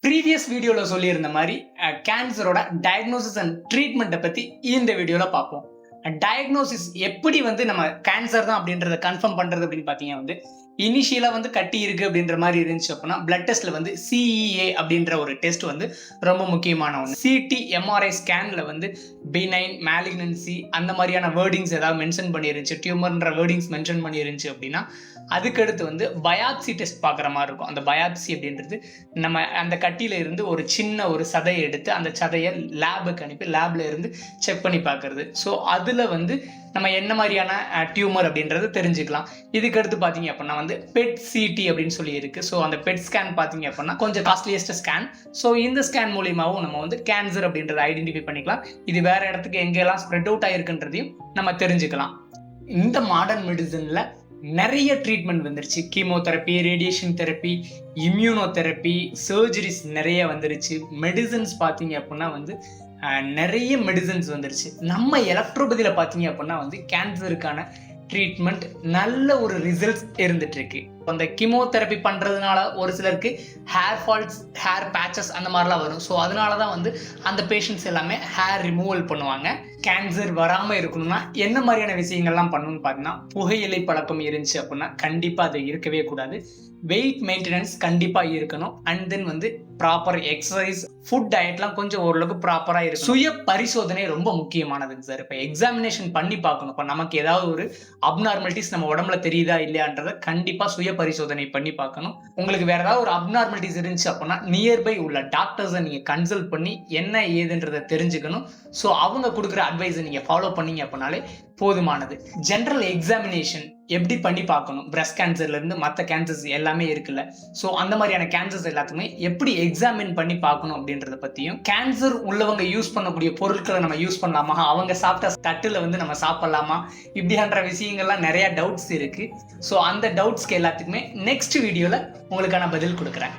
Previous வீடியோல சொல்லியிருந்த மாதிரி கேன்சரோட டயக்னோசிஸ் அண்ட் ட்ரீட்மெண்ட்டை பத்தி இந்த வீடியோல பார்ப்போம். டயக்னோசிஸ் எப்படி நம்ம கேன்சர் தான் அப்படின்றத கன்ஃபார்ம் பண்றது அப்படின்னு பார்த்தீங்கன்னா இனிஷியலா கட்டி இருக்கு அப்படின்ற மாதிரி இருந்துச்சு அப்படின்னா பிளட் டெஸ்ட்ல சிஇஏ அப்படின்ற ஒரு டெஸ்ட் ரொம்ப முக்கியமான ஒன்று. சிடி எம்ஆர்ஐ ஸ்கேன்ல பினைன் மேலிக்னன்சி அந்த மாதிரியான வேர்டிங்ஸ் ஏதாவது மென்ஷன் பண்ணிருந்துச்சு, டியூமர்ன்ற வேர்டிங்ஸ் மென்ஷன் பண்ணிருந்துச்சு அப்படின்னா அதுக்கடுத்து பயாப்சி டெஸ்ட் பார்க்குற மாதிரி இருக்கும். அந்த பயாப்சி அப்படின்றது நம்ம அந்த கட்டியில இருந்து ஒரு சின்ன ஒரு சதையை எடுத்து அந்த சதையை லேபுக்கு அனுப்பி லேப்ல இருந்து செக் பண்ணி பார்க்கறது. ஸோ அதில் நம்ம என்ன மாதிரியான டியூமர் அப்படின்றது தெரிஞ்சுக்கலாம். இதுக்கடுத்து பார்த்தீங்க அப்படின்னா பெட் சிடி அப்படின்னு சொல்லி இருக்கு. ஸோ அந்த பெட் ஸ்கேன் பார்த்தீங்க அப்படின்னா கொஞ்சம் காஸ்ட்லியஸ்ட் ஸ்கேன். ஸோ இந்த ஸ்கேன் மூலியமாகவும் நம்ம கேன்சர் அப்படின்றத ஐடென்டிஃபை பண்ணிக்கலாம். இது வேற இடத்துக்கு எங்கெல்லாம் ஸ்ப்ரெட் அவுட் ஆயிருக்குன்றதையும் நம்ம தெரிஞ்சுக்கலாம். இந்த மாடர்ன் மெடிசன்ல நிறைய ட்ரீட்மெண்ட் வந்துருச்சு. Chemotherapy, radiation therapy, immunotherapy, surgeries நிறைய வந்துருச்சு. மெடிசன்ஸ் பார்த்தீங்க அப்படின்னா நிறைய மெடிசன்ஸ் வந்துருச்சு. நம்ம எலக்ட்ரோபதியில் பார்த்தீங்க அப்படின்னா கேன்சருக்கான ட்ரீட்மெண்ட் நல்ல ஒரு ரிசல்ட்ஸ் இருந்துட்டு இருக்கு. அந்த கீமோதெரப்பி பண்றதுனால ஒரு சிலருக்கு ஹேர் ஃபால்ஸ், ஹேர் பேச்சஸ் அந்த மாதிரிலாம் வரும். ஸோ அதனால தான் அந்த பேஷண்ட்ஸ் எல்லாமே ஹேர் ரிமூவல் பண்ணுவாங்க. கேன்சர் வராமல் இருக்கணும்னா என்ன மாதிரியான விஷயங்கள்லாம் பண்ணணும்னு பார்த்தீங்கன்னா, புகையிலை பழக்கம் இருந்துச்சு அப்படின்னா கண்டிப்பாக அது இருக்கவே கூடாது. வெயிட் மெயின்டெனன்ஸ் கண்டிப்பாக இருக்கணும். And then proper exercise, food டயட்லாம் கொஞ்சம் ஓரளவுக்கு ப்ராப்பராக இருக்கும். சுய பரிசோதனை ரொம்ப முக்கியமானதுங்க சார். இப்போ எக்ஸாமினேஷன் பண்ணி பார்க்கணும். இப்போ நமக்கு ஏதாவது ஒரு அப்நார்மலிட்டிஸ் நம்ம உடம்புல தெரியுதா இல்லையான்றதை கண்டிப்பாக சுய பரிசோதனை பண்ணி பார்க்கணும். உங்களுக்கு வேற ஏதாவது ஒரு அப்நார்மலிட்டிஸ் இருந்துச்சு அப்படின்னா நியர்பை உள்ள டாக்டர்ஸை நீங்க கன்சல்ட் பண்ணி என்ன ஏதுன்றதை தெரிஞ்சுக்கணும். ஸோ அவங்க கொடுக்குற அட்வைஸை நீங்க ஃபாலோ பண்ணீங்க அப்படின்னாலே போதுமானது. ஜென்ரல் எக்ஸாமினேஷன் எப்படி பண்ணி பார்க்கணும், பிரஸ்ட் கேன்சர்ல இருந்து மற்ற கேன்சர்ஸ் எல்லாமே இருக்குல்ல. ஸோ அந்த மாதிரியான கேன்சர்ஸ் எல்லாத்துக்குமே எப்படி எக்ஸாமின் பண்ணி பார்க்கணும் அப்படின்றத பத்தியும், கேன்சர் உள்ளவங்க யூஸ் பண்ணக்கூடிய பொருட்களை நம்ம யூஸ் பண்ணலாமா, அவங்க சாப்பிட்ட தட்டுல நம்ம சாப்பிடலாமா, இப்படின்ற விஷயங்கள்லாம் நிறைய டவுட்ஸ் இருக்கு. ஸோ அந்த டவுட்ஸ்க்கு எல்லாத்துக்குமே நெக்ஸ்ட் வீடியோல உங்களுக்கான பதில் கொடுக்குறேன்.